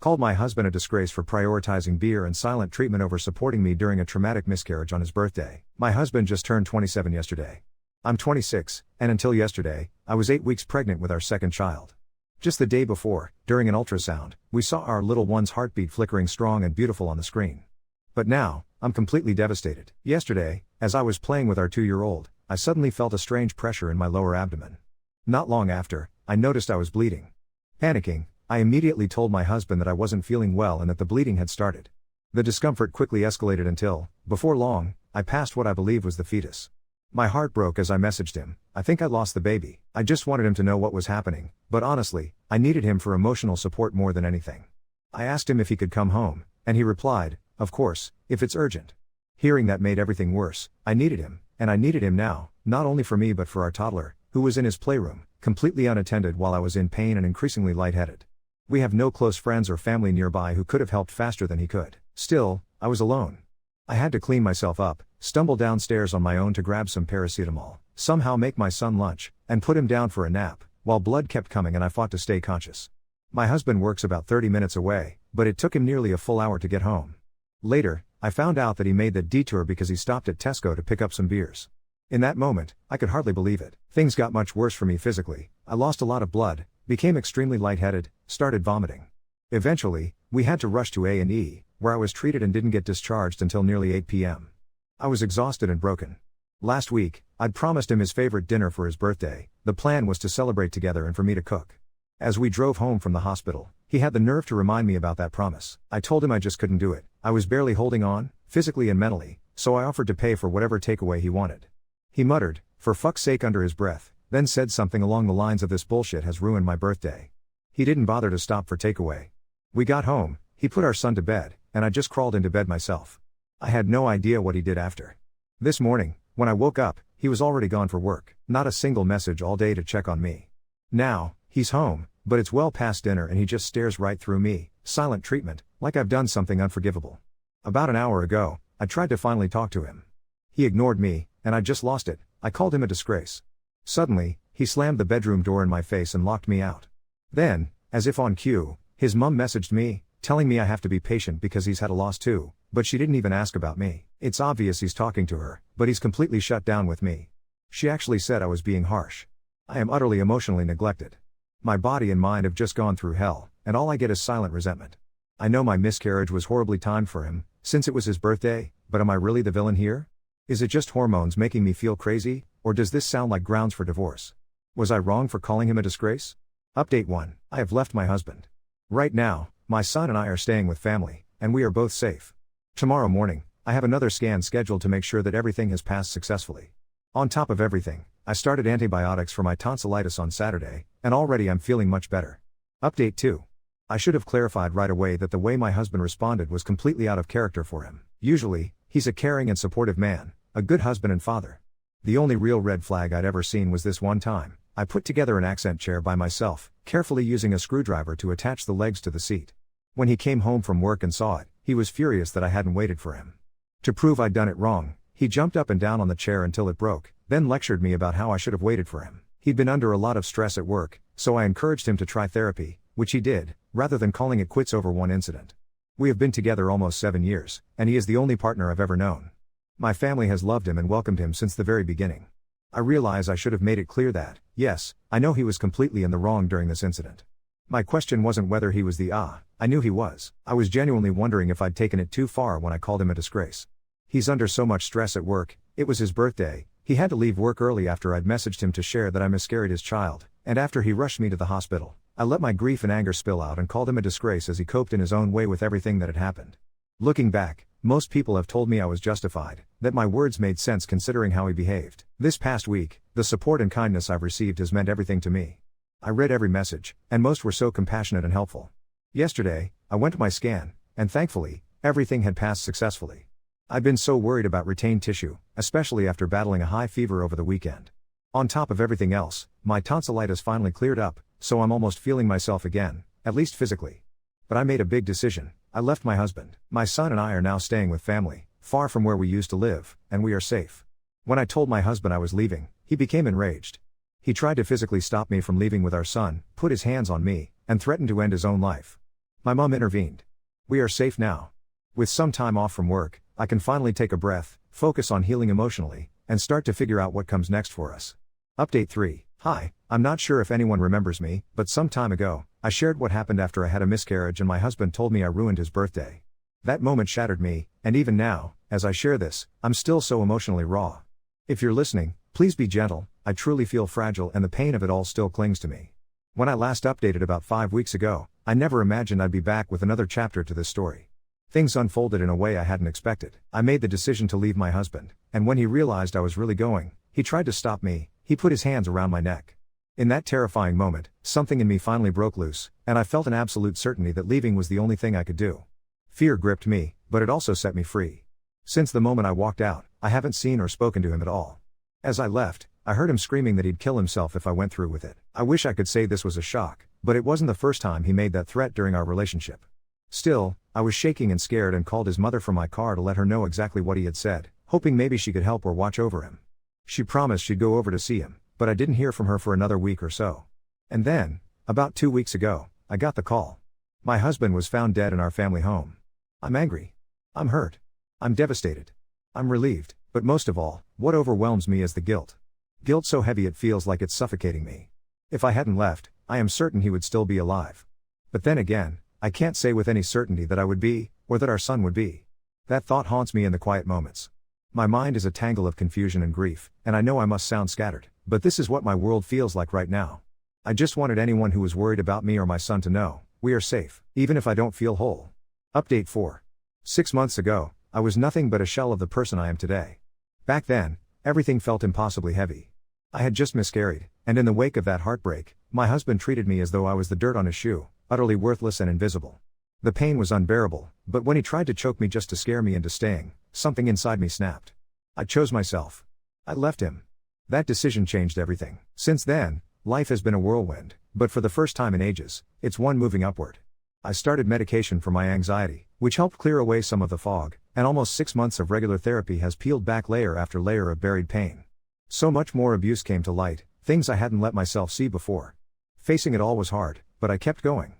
Called my husband a disgrace for prioritizing beer and silent treatment over supporting me during a traumatic miscarriage on his birthday. My husband just turned 27 yesterday. I'm 26, and until yesterday, I was 8 weeks pregnant with our second child. Just the day before, during an ultrasound, we saw our little one's heartbeat flickering strong and beautiful on the screen. But now, I'm completely devastated. Yesterday, as I was playing with our 2-year-old, I suddenly felt a strange pressure in my lower abdomen. Not long after, I noticed I was bleeding. Panicking, I immediately told my husband that I wasn't feeling well and that the bleeding had started. The discomfort quickly escalated until, before long, I passed what I believed was the fetus. My heart broke as I messaged him, "I think I lost the baby." I just wanted him to know what was happening, but honestly, I needed him for emotional support more than anything. I asked him if he could come home, and he replied, "Of course, if it's urgent." Hearing that made everything worse. I needed him, and I needed him now, not only for me but for our toddler, who was in his playroom, completely unattended while I was in pain and increasingly lightheaded. We have no close friends or family nearby who could have helped faster than he could. Still, I was alone. I had to clean myself up, stumble downstairs on my own to grab some paracetamol, somehow make my son lunch, and put him down for a nap, while blood kept coming and I fought to stay conscious. My husband works about 30 minutes away, but it took him nearly a full hour to get home. Later, I found out that he made the detour because he stopped at Tesco to pick up some beers. In that moment, I could hardly believe it. Things got much worse for me physically. I lost a lot of blood, became extremely lightheaded, started vomiting. Eventually, we had to rush to A&E, where I was treated and didn't get discharged until nearly 8 p.m. I was exhausted and broken. Last week, I'd promised him his favorite dinner for his birthday. The plan was to celebrate together and for me to cook. As we drove home from the hospital, he had the nerve to remind me about that promise. I told him I just couldn't do it. I was barely holding on, physically and mentally, so I offered to pay for whatever takeaway he wanted. He muttered, "For fuck's sake," under his breath, then said something along the lines of, "This bullshit has ruined my birthday." He didn't bother to stop for takeaway. We got home, he put our son to bed, and I just crawled into bed myself. I had no idea what he did after. This morning, when I woke up, he was already gone for work, not a single message all day to check on me. Now, he's home, but it's well past dinner and he just stares right through me, silent treatment, like I've done something unforgivable. About an hour ago, I tried to finally talk to him. He ignored me, and I just lost it. I called him a disgrace. Suddenly, he slammed the bedroom door in my face and locked me out. Then, as if on cue, his mum messaged me, telling me I have to be patient because he's had a loss too, but she didn't even ask about me. It's obvious he's talking to her, but he's completely shut down with me. She actually said I was being harsh. I am utterly emotionally neglected. My body and mind have just gone through hell, and all I get is silent resentment. I know my miscarriage was horribly timed for him, since it was his birthday, but am I really the villain here? Is it just hormones making me feel crazy, or does this sound like grounds for divorce? Was I wrong for calling him a disgrace? Update 1. I have left my husband. Right now, my son and I are staying with family, and we are both safe. Tomorrow morning, I have another scan scheduled to make sure that everything has passed successfully. On top of everything, I started antibiotics for my tonsillitis on Saturday, and already I'm feeling much better. Update 2. I should have clarified right away that the way my husband responded was completely out of character for him. Usually, he's a caring and supportive man, a good husband and father. The only real red flag I'd ever seen was this one time. I put together an accent chair by myself, carefully using a screwdriver to attach the legs to the seat. When he came home from work and saw it, he was furious that I hadn't waited for him. To prove I'd done it wrong, he jumped up and down on the chair until it broke, then lectured me about how I should have waited for him. He'd been under a lot of stress at work, so I encouraged him to try therapy, which he did, rather than calling it quits over one incident. We have been together almost 7 years, and he is the only partner I've ever known. My family has loved him and welcomed him since the very beginning. I realize I should have made it clear that, yes, I know he was completely in the wrong during this incident. My question wasn't whether he was I knew he was. I was genuinely wondering if I'd taken it too far when I called him a disgrace. He's under so much stress at work. It was his birthday, he had to leave work early after I'd messaged him to share that I miscarried his child, and after he rushed me to the hospital, I let my grief and anger spill out and called him a disgrace as he coped in his own way with everything that had happened. Looking back, most people have told me I was justified, that my words made sense considering how he behaved. This past week, the support and kindness I've received has meant everything to me. I read every message, and most were so compassionate and helpful. Yesterday, I went to my scan, and thankfully, everything had passed successfully. I'd been so worried about retained tissue, especially after battling a high fever over the weekend. On top of everything else, my tonsillitis finally cleared up, so I'm almost feeling myself again, at least physically. But I made a big decision. I left my husband. My son and I are now staying with family, far from where we used to live, and we are safe. When I told my husband I was leaving, he became enraged. He tried to physically stop me from leaving with our son, put his hands on me, and threatened to end his own life. My mom intervened. We are safe now. With some time off from work, I can finally take a breath, focus on healing emotionally, and start to figure out what comes next for us. Update 3. Hi, I'm not sure if anyone remembers me, but some time ago, I shared what happened after I had a miscarriage and my husband told me I ruined his birthday. That moment shattered me, and even now, as I share this, I'm still so emotionally raw. If you're listening, please be gentle. I truly feel fragile and the pain of it all still clings to me. When I last updated about 5 weeks ago, I never imagined I'd be back with another chapter to this story. Things unfolded in a way I hadn't expected. I made the decision to leave my husband, and when he realized I was really going, he tried to stop me. He put his hands around my neck. In that terrifying moment, something in me finally broke loose, and I felt an absolute certainty that leaving was the only thing I could do. Fear gripped me, but it also set me free. Since the moment I walked out, I haven't seen or spoken to him at all. As I left, I heard him screaming that he'd kill himself if I went through with it. I wish I could say this was a shock, but it wasn't the first time he made that threat during our relationship. Still, I was shaking and scared and called his mother from my car to let her know exactly what he had said, hoping maybe she could help or watch over him. She promised she'd go over to see him, but I didn't hear from her for another week or so. And then, about 2 weeks ago, I got the call. My husband was found dead in our family home. I'm angry. I'm hurt. I'm devastated. I'm relieved, but most of all, what overwhelms me is the guilt. Guilt so heavy it feels like it's suffocating me. If I hadn't left, I am certain he would still be alive. But then again, I can't say with any certainty that I would be, or that our son would be. That thought haunts me in the quiet moments. My mind is a tangle of confusion and grief, and I know I must sound scattered, but this is what my world feels like right now. I just wanted anyone who was worried about me or my son to know, we are safe, even if I don't feel whole. Update 4. 6 months ago, I was nothing but a shell of the person I am today. Back then, everything felt impossibly heavy. I had just miscarried, and in the wake of that heartbreak, my husband treated me as though I was the dirt on his shoe, utterly worthless and invisible. The pain was unbearable, but when he tried to choke me just to scare me into staying, something inside me snapped. I chose myself. I left him. That decision changed everything. Since then, life has been a whirlwind, but for the first time in ages, it's one moving upward. I started medication for my anxiety, which helped clear away some of the fog, and almost 6 months of regular therapy has peeled back layer after layer of buried pain. So much more abuse came to light, things I hadn't let myself see before. Facing it all was hard, but I kept going.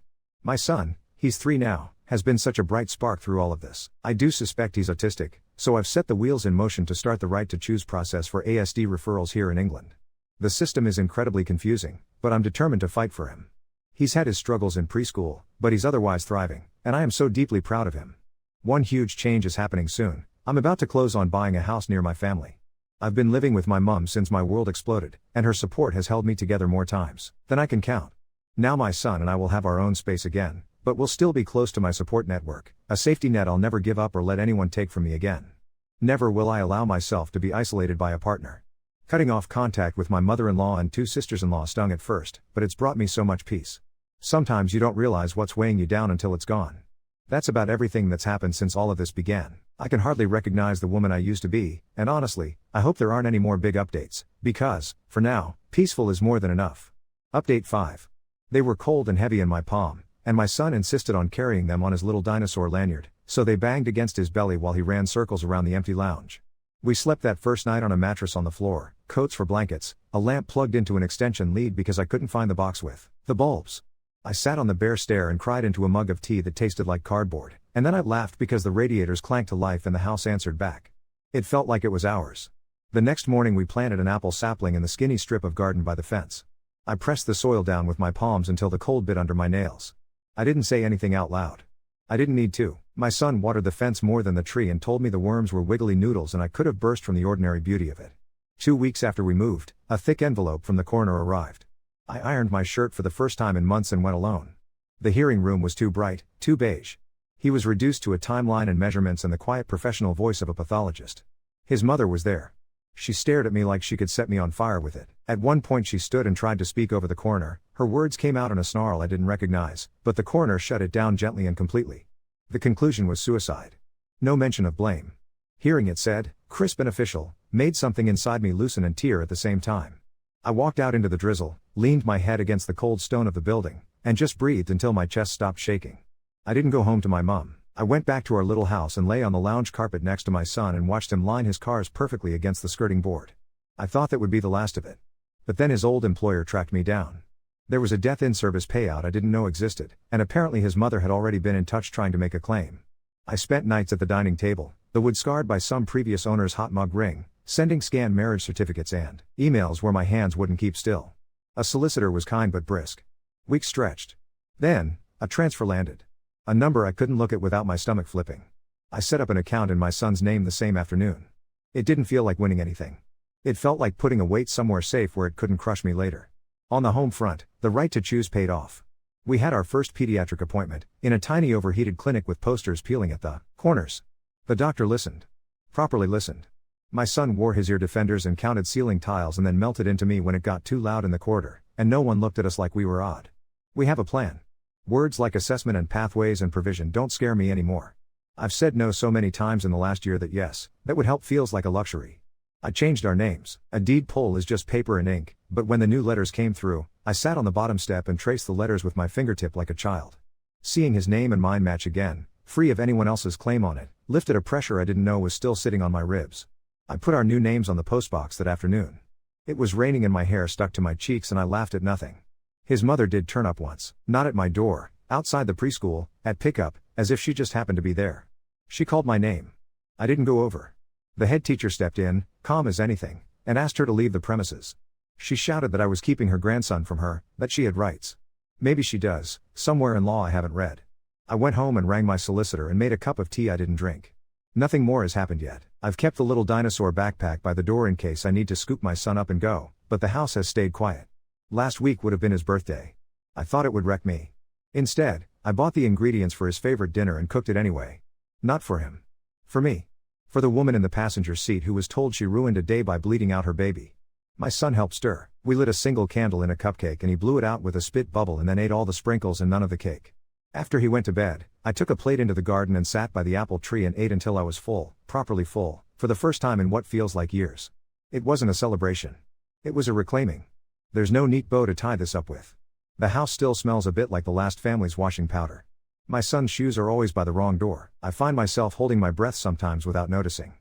My son, he's 3 now, has been such a bright spark through all of this. I do suspect he's autistic, so I've set the wheels in motion to start the right to choose process for ASD referrals here in England. The system is incredibly confusing, but I'm determined to fight for him. He's had his struggles in preschool, but he's otherwise thriving, and I am so deeply proud of him. One huge change is happening soon. I'm about to close on buying a house near my family. I've been living with my mum since my world exploded, and her support has held me together more times than I can count. Now my son and I will have our own space again, but we'll still be close to my support network, a safety net I'll never give up or let anyone take from me again. Never will I allow myself to be isolated by a partner. Cutting off contact with my mother-in-law and 2 sisters-in-law stung at first, but it's brought me so much peace. Sometimes you don't realize what's weighing you down until it's gone. That's about everything that's happened since all of this began. I can hardly recognize the woman I used to be, and honestly, I hope there aren't any more big updates, because, for now, peaceful is more than enough. Update 5. They were cold and heavy in my palm, and my son insisted on carrying them on his little dinosaur lanyard, so they banged against his belly while he ran circles around the empty lounge. We slept that first night on a mattress on the floor, coats for blankets, a lamp plugged into an extension lead because I couldn't find the box with the bulbs. I sat on the bare stair and cried into a mug of tea that tasted like cardboard, and then I laughed because the radiators clanked to life and the house answered back. It felt like it was ours. The next morning we planted an apple sapling in the skinny strip of garden by the fence. I pressed the soil down with my palms until the cold bit under my nails. I didn't say anything out loud. I didn't need to. My son watered the fence more than the tree and told me the worms were wiggly noodles and I could have burst from the ordinary beauty of it. 2 weeks after we moved, a thick envelope from the corner arrived. I ironed my shirt for the first time in months and went alone. The hearing room was too bright, too beige. He was reduced to a timeline and measurements and the quiet professional voice of a pathologist. His mother was there. She stared at me like she could set me on fire with it. At one point she stood and tried to speak over the coroner. Her words came out in a snarl I didn't recognize, but the coroner shut it down gently and completely. The conclusion was suicide. No mention of blame. Hearing it said, crisp and official, made something inside me loosen and tear at the same time. I walked out into the drizzle, leaned my head against the cold stone of the building, and just breathed until my chest stopped shaking. I didn't go home to my mum. I went back to our little house and lay on the lounge carpet next to my son and watched him line his cars perfectly against the skirting board. I thought that would be the last of it. But then his old employer tracked me down. There was a death in service payout I didn't know existed, and apparently his mother had already been in touch trying to make a claim. I spent nights at the dining table, the wood scarred by some previous owner's hot mug ring, sending scanned marriage certificates and emails where my hands wouldn't keep still. A solicitor was kind but brisk. Weeks stretched. Then, a transfer landed. A number I couldn't look at without my stomach flipping. I set up an account in my son's name the same afternoon. It didn't feel like winning anything. It felt like putting a weight somewhere safe where it couldn't crush me later. On the home front, the right to choose paid off. We had our first pediatric appointment, in a tiny overheated clinic with posters peeling at the corners. The doctor listened. Properly listened. My son wore his ear defenders and counted ceiling tiles and then melted into me when it got too loud in the corridor, and no one looked at us like we were odd. We have a plan. Words like assessment and pathways and provision don't scare me anymore. I've said no so many times in the last year that yes, that would help feels like a luxury. I changed our names. A deed poll is just paper and ink, but when the new letters came through, I sat on the bottom step and traced the letters with my fingertip like a child. Seeing his name and mine match again, free of anyone else's claim on it, lifted a pressure I didn't know was still sitting on my ribs. I put our new names on the postbox that afternoon. It was raining and my hair stuck to my cheeks and I laughed at nothing. His mother did turn up once, not at my door, outside the preschool, at pickup, as if she just happened to be there. She called my name. I didn't go over. The head teacher stepped in, calm as anything, and asked her to leave the premises. She shouted that I was keeping her grandson from her, that she had rights. Maybe she does, somewhere in law I haven't read. I went home and rang my solicitor and made a cup of tea I didn't drink. Nothing more has happened yet. I've kept the little dinosaur backpack by the door in case I need to scoop my son up and go, but the house has stayed quiet. Last week would have been his birthday. I thought it would wreck me. Instead, I bought the ingredients for his favorite dinner and cooked it anyway. Not for him. For me. For the woman in the passenger seat who was told she ruined a day by bleeding out her baby. My son helped stir. We lit a single candle in a cupcake and he blew it out with a spit bubble and then ate all the sprinkles and none of the cake. After he went to bed, I took a plate into the garden and sat by the apple tree and ate until I was full, properly full, for the first time in what feels like years. It wasn't a celebration. It was a reclaiming. There's no neat bow to tie this up with. The house still smells a bit like the last family's washing powder. My son's shoes are always by the wrong door. I find myself holding my breath sometimes without noticing.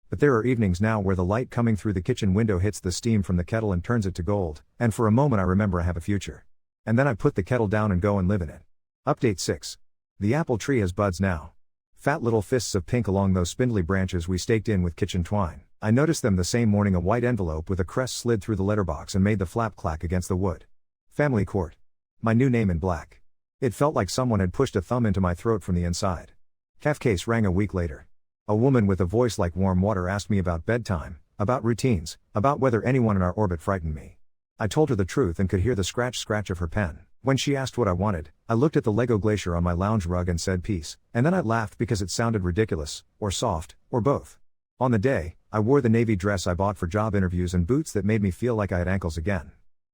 But there are evenings now where the light coming through the kitchen window hits the steam from the kettle and turns it to gold, and for a moment I remember I have a future. And then I put the kettle down and go and live in it. Update 6. The apple tree has buds now. Fat little fists of pink along those spindly branches we staked in with kitchen twine. I noticed them the same morning a white envelope with a crest slid through the letterbox and made the flap clack against the wood. Family Court. My new name in black. It felt like someone had pushed a thumb into my throat from the inside. Calf case rang a week later. A woman with a voice like warm water asked me about bedtime, about routines, about whether anyone in our orbit frightened me. I told her the truth and could hear the scratch of her pen. When she asked what I wanted, I looked at the Lego glacier on my lounge rug and said peace, and then I laughed because it sounded ridiculous, or soft, or both. On the day, I wore the navy dress I bought for job interviews and boots that made me feel like I had ankles again.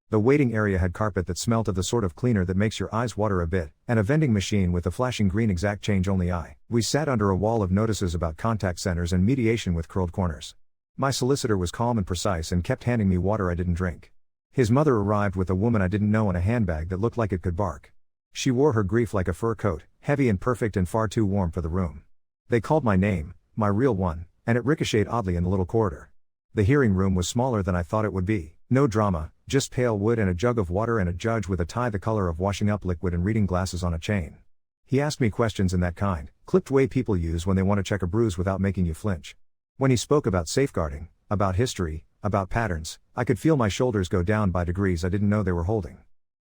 The waiting area had carpet that smelt of the sort of cleaner that makes your eyes water a bit, and a vending machine with the flashing green exact change only I. We sat under a wall of notices about contact centers and mediation with curled corners. My solicitor was calm and precise and kept handing me water I didn't drink. His mother arrived with a woman I didn't know in a handbag that looked like it could bark. She wore her grief like a fur coat, heavy and perfect and far too warm for the room. They called my name, my real one, and it ricocheted oddly in the little corridor. The hearing room was smaller than I thought it would be. No drama, just pale wood and a jug of water and a judge with a tie the color of washing up liquid and reading glasses on a chain. He asked me questions in that kind, clipped way people use when they want to check a bruise without making you flinch. When he spoke about safeguarding, about history, about patterns, I could feel my shoulders go down by degrees I didn't know they were holding.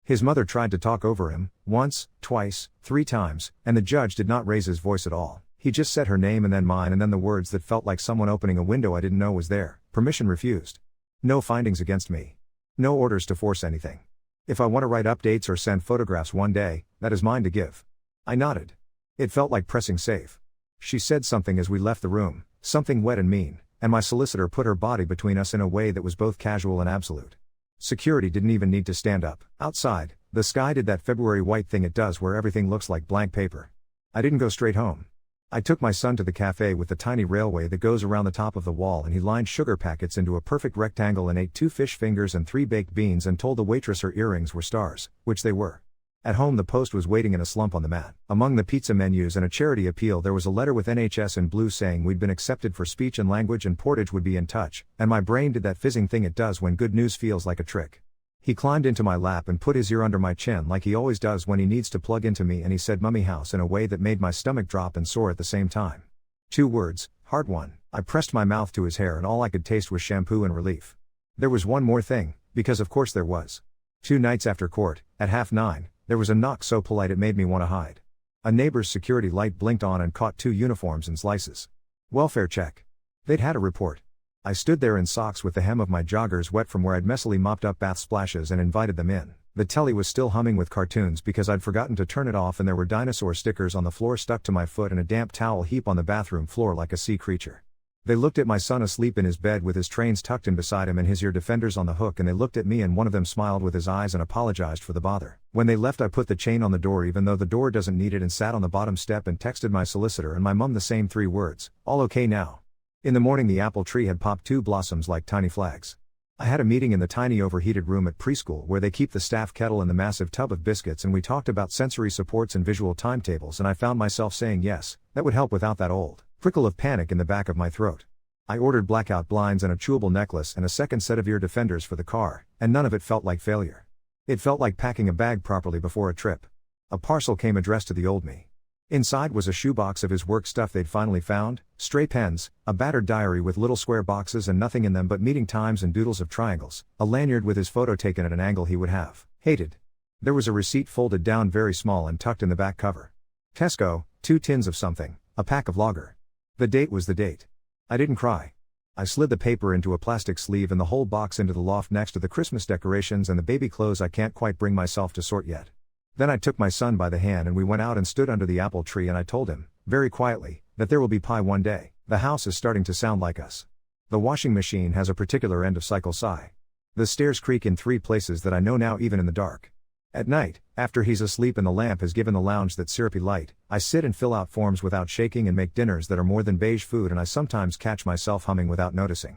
His mother tried to talk over him, once, twice, 3 times, and the judge did not raise his voice at all. He just said her name and then mine and then the words that felt like someone opening a window I didn't know was there. Permission refused. No findings against me. No orders to force anything. If I want to write updates or send photographs one day, that is mine to give. I nodded. It felt like pressing save. She said something as we left the room, something wet and mean, and my solicitor put her body between us in a way that was both casual and absolute. Security didn't even need to stand up. Outside, the sky did that February white thing it does where everything looks like blank paper. I didn't go straight home. I took my son to the cafe with the tiny railway that goes around the top of the wall and he lined sugar packets into a perfect rectangle and ate 2 fish fingers and 3 baked beans and told the waitress her earrings were stars, which they were. At home the post was waiting in a slump on the mat. Among the pizza menus and a charity appeal there was a letter with NHS in blue saying we'd been accepted for speech and language and Portage would be in touch, and my brain did that fizzing thing it does when good news feels like a trick. He climbed into my lap and put his ear under my chin like he always does when he needs to plug into me, and he said "mummy house" in a way that made my stomach drop and soar at the same time. 2 words, hard one. I pressed my mouth to his hair and all I could taste was shampoo and relief. There was one more thing, because of course there was. 2 nights after court, at 9:30, there was a knock so polite it made me want to hide. A neighbor's security light blinked on and caught 2 uniforms in slices. Welfare check. They'd had a report. I stood there in socks with the hem of my joggers wet from where I'd messily mopped up bath splashes and invited them in. The telly was still humming with cartoons because I'd forgotten to turn it off, and there were dinosaur stickers on the floor stuck to my foot and a damp towel heap on the bathroom floor like a sea creature. They looked at my son asleep in his bed with his trains tucked in beside him and his ear defenders on the hook, and they looked at me and one of them smiled with his eyes and apologized for the bother. When they left, I put the chain on the door even though the door doesn't need it and sat on the bottom step and texted my solicitor and my mum the same 3 words, "All okay now." In the morning the apple tree had popped 2 blossoms like tiny flags. I had a meeting in the tiny overheated room at preschool where they keep the staff kettle and the massive tub of biscuits, and we talked about sensory supports and visual timetables, and I found myself saying yes, that would help without that old prickle of panic in the back of my throat. I ordered blackout blinds and a chewable necklace and a second set of ear defenders for the car, and none of it felt like failure. It felt like packing a bag properly before a trip. A parcel came addressed to the old me. Inside was a shoebox of his work stuff they'd finally found, stray pens, a battered diary with little square boxes and nothing in them but meeting times and doodles of triangles, a lanyard with his photo taken at an angle he would have hated. There was a receipt folded down very small and tucked in the back cover. Tesco, 2 tins of something, a pack of lager. The date was the date. I didn't cry. I slid the paper into a plastic sleeve and the whole box into the loft next to the Christmas decorations and the baby clothes I can't quite bring myself to sort yet. Then I took my son by the hand and we went out and stood under the apple tree, and I told him, very quietly, that there will be pie one day. The house is starting to sound like us. The washing machine has a particular end-of-cycle sigh. The stairs creak in 3 places that I know now even in the dark. At night, after he's asleep and the lamp has given the lounge that syrupy light, I sit and fill out forms without shaking and make dinners that are more than beige food, and I sometimes catch myself humming without noticing.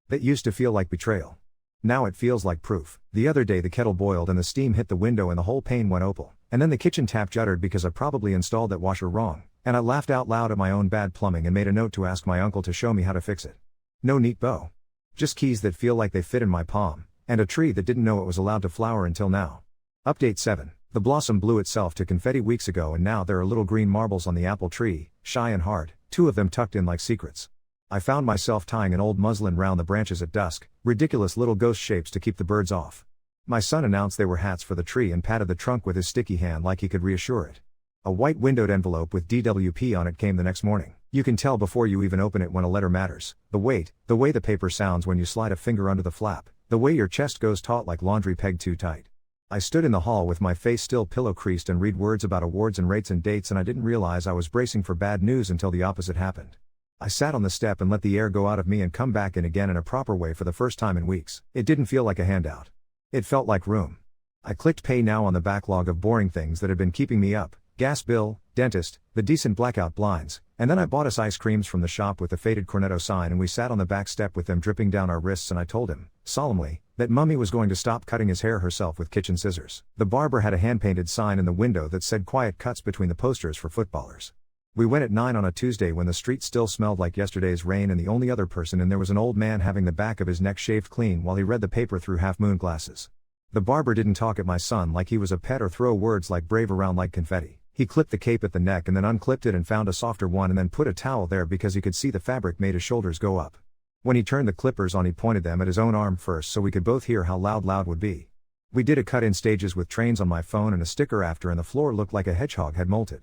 That used to feel like betrayal. Now it feels like proof. The other day the kettle boiled and the steam hit the window and the whole pane went opal, and then the kitchen tap juddered because I probably installed that washer wrong, and I laughed out loud at my own bad plumbing and made a note to ask my uncle to show me how to fix it. No neat bow. Just keys that feel like they fit in my palm, and a tree that didn't know it was allowed to flower until now. Update 7. The blossom blew itself to confetti weeks ago, and now there are little green marbles on the apple tree, shy and hard, 2 of them tucked in like secrets. I found myself tying an old muslin round the branches at dusk, ridiculous little ghost shapes to keep the birds off. My son announced they were hats for the tree and patted the trunk with his sticky hand like he could reassure it. A white windowed envelope with DWP on it came the next morning. You can tell before you even open it when a letter matters. The weight, the way the paper sounds when you slide a finger under the flap, the way your chest goes taut like laundry pegged too tight. I stood in the hall with my face still pillow creased and read words about awards and rates and dates, and I didn't realize I was bracing for bad news until the opposite happened. I sat on the step and let the air go out of me and come back in again in a proper way for the first time in weeks. It didn't feel like a handout. It felt like room. I clicked pay now on the backlog of boring things that had been keeping me up: gas bill, dentist, the decent blackout blinds, and then I bought us ice creams from the shop with the faded Cornetto sign, and we sat on the back step with them dripping down our wrists, and I told him, solemnly, that Mummy was going to stop cutting his hair herself with kitchen scissors. The barber had a hand-painted sign in the window that said quiet cuts between the posters for footballers. We went at 9 on a Tuesday when the street still smelled like yesterday's rain, and the only other person in there was an old man having the back of his neck shaved clean while he read the paper through half-moon glasses. The barber didn't talk at my son like he was a pet or throw words like brave around like confetti. He clipped the cape at the neck and then unclipped it and found a softer one and then put a towel there because he could see the fabric made his shoulders go up. When he turned the clippers on, he pointed them at his own arm first so we could both hear how loud would be. We did a cut in stages with trains on my phone and a sticker after, and the floor looked like a hedgehog had molted.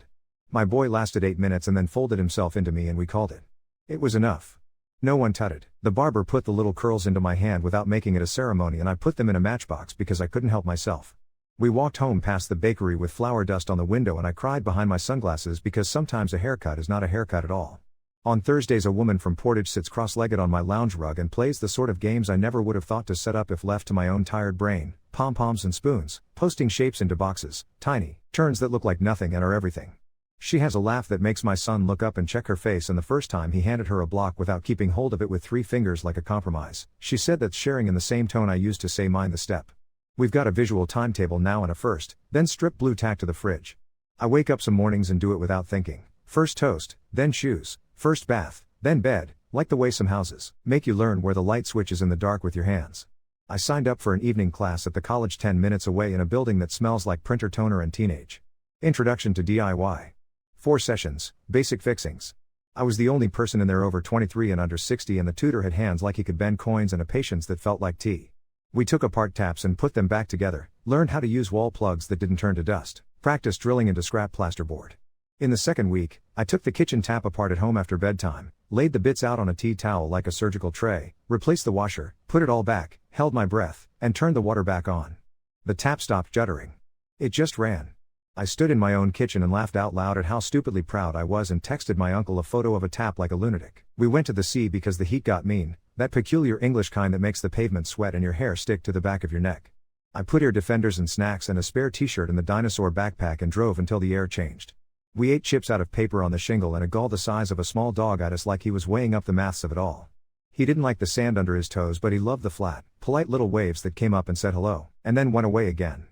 My boy lasted 8 minutes and then folded himself into me and we called it. It was enough. No one tutted. The barber put the little curls into my hand without making it a ceremony, and I put them in a matchbox because I couldn't help myself. We walked home past the bakery with flour dust on the window, and I cried behind my sunglasses because sometimes a haircut is not a haircut at all. On Thursdays a woman from Portage sits cross-legged on my lounge rug and plays the sort of games I never would have thought to set up if left to my own tired brain: pom-poms and spoons, posting shapes into boxes, tiny turns that look like nothing and are everything. She has a laugh that makes my son look up and check her face, and the first time he handed her a block without keeping hold of it with 3 fingers like a compromise. She said that's sharing in the same tone I used to say mind the step. We've got a visual timetable now and a first, then strip blue tack to the fridge. I wake up some mornings and do it without thinking. First toast, then shoes, first bath, then bed, like the way some houses make you learn where the light switch is in the dark with your hands. I signed up for an evening class at the college 10 minutes away in a building that smells like printer toner and teenage. Introduction to DIY. 4 sessions, basic fixings. I was the only person in there over 23 and under 60, and the tutor had hands like he could bend coins and a patience that felt like tea. We took apart taps and put them back together, learned how to use wall plugs that didn't turn to dust, practiced drilling into scrap plasterboard. In the second week, I took the kitchen tap apart at home after bedtime, laid the bits out on a tea towel like a surgical tray, replaced the washer, put it all back, held my breath, and turned the water back on. The tap stopped juddering. It just ran. I stood in my own kitchen and laughed out loud at how stupidly proud I was and texted my uncle a photo of a tap like a lunatic. We went to the sea because the heat got mean, that peculiar English kind that makes the pavement sweat and your hair stick to the back of your neck. I put ear defenders and snacks and a spare t-shirt in the dinosaur backpack and drove until the air changed. We ate chips out of paper on the shingle, and a gull the size of a small dog at us like he was weighing up the maths of it all. He didn't like the sand under his toes, but he loved the flat, polite little waves that came up and said hello, and then went away again.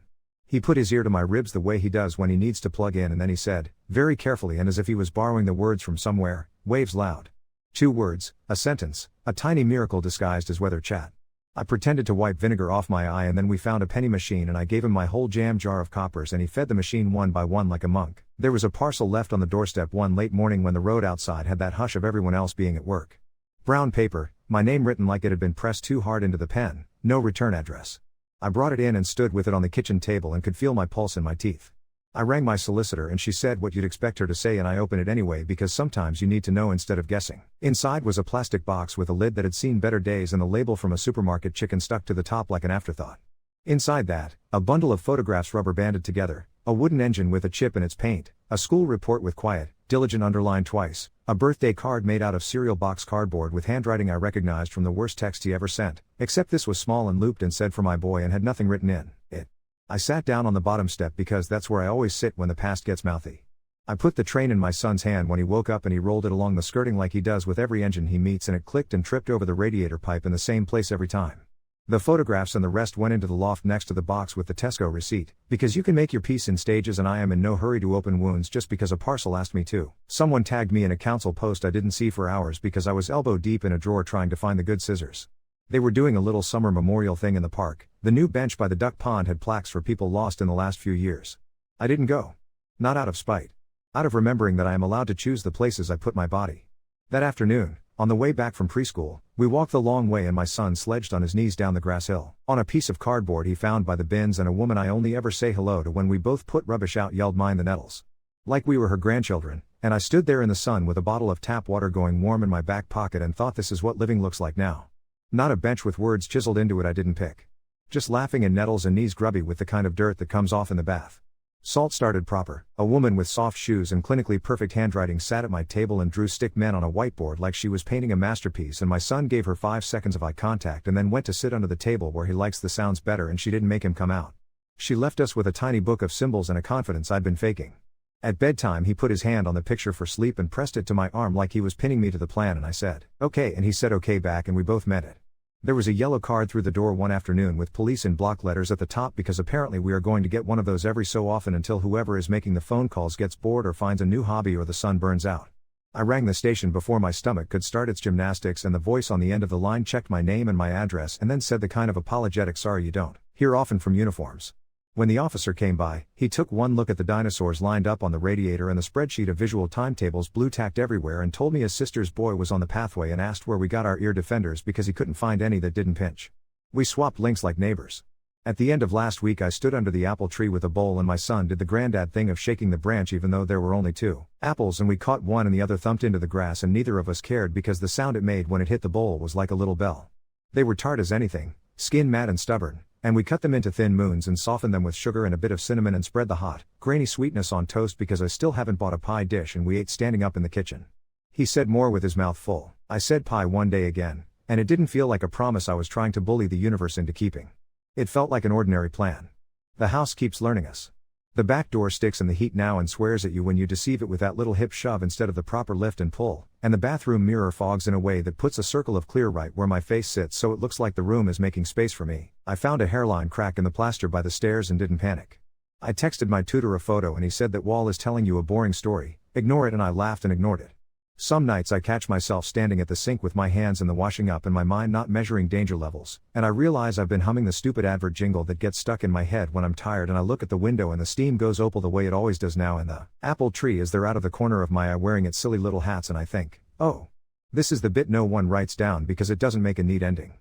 He put his ear to my ribs the way he does when he needs to plug in, and then he said, very carefully and as if he was borrowing the words from somewhere, waves loud. 2 words, a sentence, a tiny miracle disguised as weather chat. I pretended to wipe vinegar off my eye, and then we found a penny machine and I gave him my whole jam jar of coppers and he fed the machine one by one like a monk. There was a parcel left on the doorstep one late morning when the road outside had that hush of everyone else being at work. Brown paper, my name written like it had been pressed too hard into the pen, no return address. I brought it in and stood with it on the kitchen table and could feel my pulse in my teeth. I rang my solicitor and she said what you'd expect her to say, and I opened it anyway because sometimes you need to know instead of guessing. Inside was a plastic box with a lid that had seen better days and the label from a supermarket chicken stuck to the top like an afterthought. Inside that, a bundle of photographs rubber banded together, a wooden engine with a chip in its paint, a school report with quiet, diligent underlined twice, a birthday card made out of cereal box cardboard with handwriting I recognized from the worst text he ever sent, except this was small and looped and said for my boy and had nothing written in it. I sat down on the bottom step because that's where I always sit when the past gets mouthy. I put the train in my son's hand when he woke up and he rolled it along the skirting like he does with every engine he meets, and it clicked and tripped over the radiator pipe in the same place every time. The photographs and the rest went into the loft next to the box with the Tesco receipt, because you can make your peace in stages and I am in no hurry to open wounds just because a parcel asked me to. Someone tagged me in a council post I didn't see for hours because I was elbow deep in a drawer trying to find the good scissors. They were doing a little summer memorial thing in the park. The new bench by the duck pond had plaques for people lost in the last few years. I didn't go. Not out of spite. Out of remembering that I am allowed to choose the places I put my body. That afternoon, on the way back from preschool, we walked the long way and my son sledged on his knees down the grass hill. On a piece of cardboard he found by the bins, and a woman I only ever say hello to when we both put rubbish out yelled, "Mind the nettles." Like we were her grandchildren, and I stood there in the sun with a bottle of tap water going warm in my back pocket and thought, this is what living looks like now. Not a bench with words chiseled into it I didn't pick. Just laughing in nettles and knees grubby with the kind of dirt that comes off in the bath. Salt started proper. A woman with soft shoes and clinically perfect handwriting sat at my table and drew stick men on a whiteboard like she was painting a masterpiece, and my son gave her 5 seconds of eye contact and then went to sit under the table where he likes the sounds better, and she didn't make him come out. She left us with a tiny book of symbols and a confidence I'd been faking. At bedtime he put his hand on the picture for sleep and pressed it to my arm like he was pinning me to the plan, and I said, "Okay," and he said okay back, and we both meant it. There was a yellow card through the door one afternoon with police in block letters at the top because apparently we are going to get one of those every so often until whoever is making the phone calls gets bored or finds a new hobby or the sun burns out. I rang the station before my stomach could start its gymnastics, and the voice on the end of the line checked my name and my address and then said the kind of apologetic sorry you don't hear often from uniforms. When the officer came by, he took one look at the dinosaurs lined up on the radiator and the spreadsheet of visual timetables blue tacked everywhere and told me his sister's boy was on the pathway and asked where we got our ear defenders because he couldn't find any that didn't pinch. We swapped links like neighbors. At the end of last week I stood under the apple tree with a bowl and my son did the granddad thing of shaking the branch even though there were only 2 apples, and we caught one and the other thumped into the grass and neither of us cared because the sound it made when it hit the bowl was like a little bell. They were tart as anything, skin matte and stubborn. And we cut them into thin moons and softened them with sugar and a bit of cinnamon and spread the hot, grainy sweetness on toast because I still haven't bought a pie dish, and we ate standing up in the kitchen. He said more with his mouth full. I said pie one day again, and it didn't feel like a promise I was trying to bully the universe into keeping. It felt like an ordinary plan. The house keeps learning us. The back door sticks in the heat now and swears at you when you deceive it with that little hip shove instead of the proper lift and pull, and the bathroom mirror fogs in a way that puts a circle of clear right where my face sits so it looks like the room is making space for me. I found a hairline crack in the plaster by the stairs and didn't panic. I texted my tutor a photo and he said that wall is telling you a boring story, ignore it, and I laughed and ignored it. Some nights I catch myself standing at the sink with my hands in the washing up and my mind not measuring danger levels, and I realize I've been humming the stupid advert jingle that gets stuck in my head when I'm tired, and I look at the window and the steam goes opal the way it always does now, and the apple tree is there out of the corner of my eye wearing its silly little hats, and I think, oh. This is the bit no one writes down because it doesn't make a neat ending.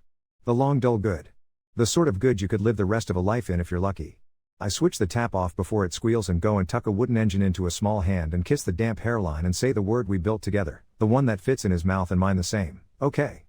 The long dull good. The sort of good you could live the rest of a life in if you're lucky. I switch the tap off before it squeals and go and tuck a wooden engine into a small hand and kiss the damp hairline and say the word we built together, the one that fits in his mouth and mine the same, okay.